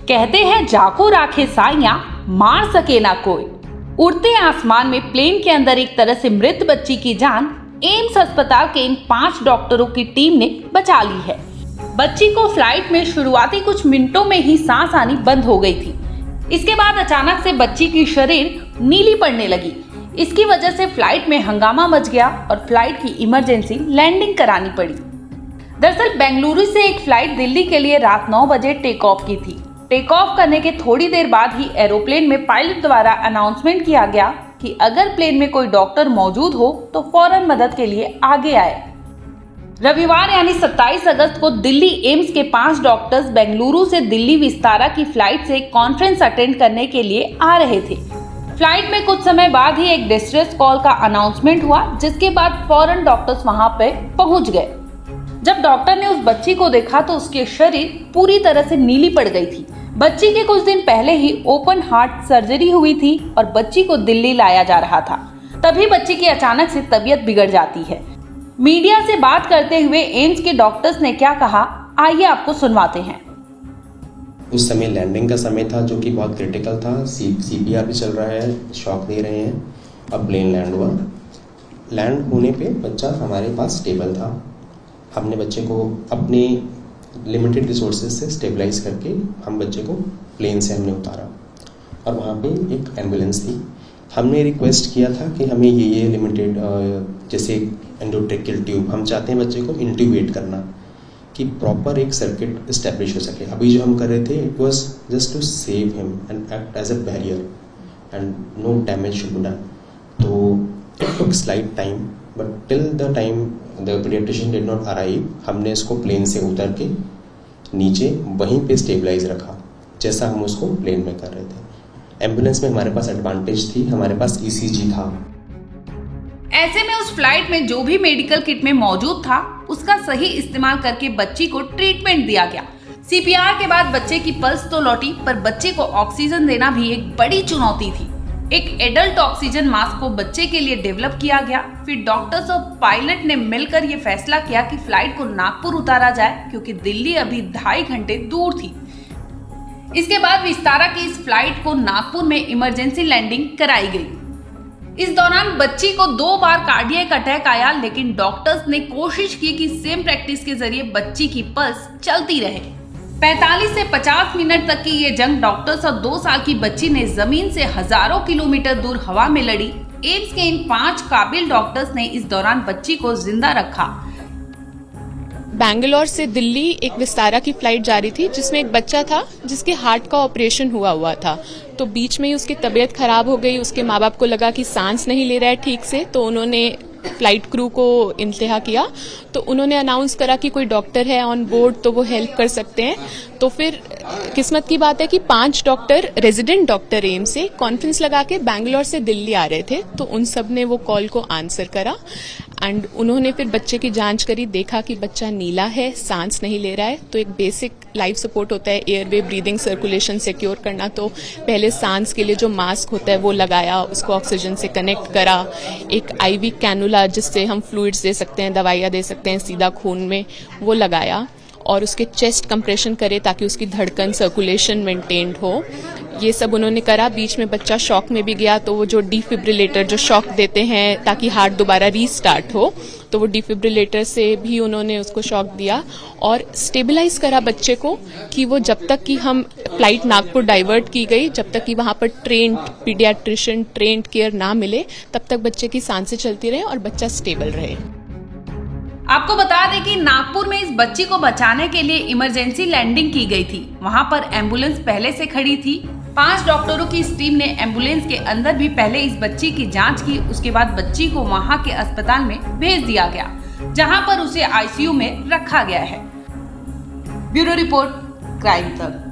कहते हैं जाको राखे साइयां, मार सके ना कोई। उड़ते आसमान में प्लेन के अंदर एक तरह से मृत बच्ची की जान एम्स अस्पताल के इन 5 डॉक्टरों की टीम ने बचा ली है। बच्ची को फ्लाइट में शुरुआती कुछ मिनटों में ही सांस आनी बंद हो गई थी। इसके बाद अचानक से बच्ची की शरीर नीली पड़ने लगी। इसकी वजह से फ्लाइट में हंगामा मच गया और फ्लाइट की इमरजेंसी लैंडिंग करानी पड़ी। दरअसल बेंगलुरु से एक फ्लाइट दिल्ली के लिए रात 9 बजे टेक ऑफ की थी। टेक ऑफ करने के थोड़ी देर बाद ही एरोप्लेन में पायलट द्वारा अनाउंसमेंट किया गया कि अगर प्लेन में कोई डॉक्टर मौजूद हो तो फौरन मदद के लिए आगे आए। रविवार यानी 27 अगस्त को दिल्ली एम्स के 5 डॉक्टर्स बेंगलुरु से दिल्ली विस्तारा की फ्लाइट से कॉन्फ्रेंस अटेंड करने के लिए आ रहे थे। फ्लाइट में कुछ समय बाद ही एक डिस्ट्रेस कॉल का अनाउंसमेंट हुआ, जिसके बाद फौरन डॉक्टर्स वहां पे पहुंच गए। जब डॉक्टर ने उस बच्ची को देखा तो उसके शरीर पूरी तरह से नीली पड़ गई थी। बच्ची के कुछ दिन पहले ही ओपन हार्ट सर्जरी हुई थी और बच्ची को दिल्ली लाया जा रहा था। तभी बच्ची की अचानक से तबीयत बिगड़ जाती है। मीडिया से बात करते हुए एम्स के डॉक्टर्स ने क्या कहा, आइए आपको सुनवाते हैं। उस समय लैंडिंग का समय था जो कि बहुत क्रिटिकल था। CPR भी चल रहा है, शॉक दे रहे हैं। अब प्लेन लैंड हुआ। लैंड होने पे बच्चा हमारे पास स्टेबल था। हमने बच्चे को अपने लिमिटेड रिसोर्सेज से स्टेबलाइज करके हम बच्चे को प्लेन से हमने उतारा और वहाँ पे एक एम्बुलेंस थी। हमने रिक्वेस्ट किया था कि हमें ये लिमिटेड जैसे एंडोट्रेकियल ट्यूब, हम चाहते हैं बच्चे को इंट्यूबेट करना कि प्रॉपर एक सर्किट इस्टेब्लिश हो सके। अभी जो हम कर रहे थे it was just to save him and act as a barrier and no damage should be done. तो it took slight time but till the time the pediatrician did not arrive, हमने इसको प्लेन से उतर के नीचे वहीं पे stabilise रखा जैसा हम उसको प्लेन में कर रहे थे। एम्बुलेंस में हमारे पास एडवांटेज थी, हमारे पास ECG था। ऐसे में उस फ्लाइट में जो भी मेडिकल किट में मौजूद था उसका सही इस्तेमाल करके बच्ची को ट्रीटमेंट दिया गया। CPR के बाद बच्चे की पल्स तो लौटी, पर बच्चे को ऑक्सीजन देना भी एक बड़ी चुनौती थी। एक एडल्ट ऑक्सीजन मास्क को बच्चे के लिए डेवलप किया गया। फिर डॉक्टर्स और पायलट ने मिलकर ये फैसला किया कि फ्लाइट को नागपुर उतारा जाए, क्योंकि दिल्ली अभी 2.5 घंटे दूर थी। इसके बाद विस्तारा की इस फ्लाइट को नागपुर में इमरजेंसी लैंडिंग कराई गई। इस दौरान बच्ची को 2 बार कार्डियक अटैक आया, लेकिन डॉक्टर्स ने कोशिश की कि सेम प्रैक्टिस के जरिए बच्ची की पल्स चलती रहे। 45 से 50 मिनट तक की ये जंग डॉक्टर्स और 2 साल की बच्ची ने जमीन से हजारों किलोमीटर दूर हवा में लड़ी। एम्स के इन 5 काबिल डॉक्टर्स ने इस दौरान बच्ची को जिंदा रखा। बैंगलोर से दिल्ली एक विस्तारा की फ्लाइट जा रही थी जिसमें एक बच्चा था जिसके हार्ट का ऑपरेशन हुआ था। तो बीच में ही उसकी तबीयत खराब हो गई। उसके माँ बाप को लगा कि सांस नहीं ले रहा है ठीक से, तो उन्होंने फ्लाइट क्रू को इंतहा किया। तो उन्होंने अनाउंस करा कि कोई डॉक्टर है ऑन बोर्ड तो वो हेल्प कर सकते हैं। तो फिर किस्मत की बात है कि 5 डॉक्टर, रेजिडेंट डॉक्टर एम्स से कॉन्फ्रेंस लगा के बैंगलोर से दिल्ली आ रहे थे। तो उन सब ने वो कॉल को आंसर करा एंड उन्होंने फिर बच्चे की जांच करी, देखा कि बच्चा नीला है, सांस नहीं ले रहा है। तो एक बेसिक लाइफ सपोर्ट होता है, एयरवे, ब्रीदिंग, सर्कुलेशन सिक्योर करना। तो पहले सांस के लिए जो मास्क होता है वो लगाया, उसको ऑक्सीजन से कनेक्ट करा। एक IV कैनुला जिससे हम फ्लूइड्स दे सकते हैं, दवाइयाँ दे सकते हैं सीधा खून में, वो लगाया और उसके चेस्ट कंप्रेशन करे ताकि उसकी धड़कन, सर्कुलेशन मेंटेन्ड हो। ये सब उन्होंने करा। बीच में बच्चा शॉक में भी गया, तो वो जो डिफिब्रिलेटर जो शॉक देते हैं ताकि हार्ट दोबारा रीस्टार्ट हो, तो वो डिफिब्रिलेटर से भी उन्होंने उसको शॉक दिया और स्टेबलाइज करा बच्चे को कि वो जब तक कि हम फ्लाइट नागपुर डाइवर्ट की गई, जब तक कि वहां पर ट्रेंड पीडियाट्रिशियन, ट्रेंड केयर ना मिले, तब तक बच्चे की सांसें चलती रहे और बच्चा स्टेबल रहे। आपको बता दें कि नागपुर में इस बच्ची को बचाने के लिए इमरजेंसी लैंडिंग की गई थी। वहां पर एम्बुलेंस पहले से खड़ी थी। 5 डॉक्टरों की इस टीम ने एम्बुलेंस के अंदर भी पहले इस बच्ची की जांच की। उसके बाद बच्ची को वहां के अस्पताल में भेज दिया गया, जहां पर उसे ICU में रखा गया है। ब्यूरो रिपोर्ट, क्राइम तक।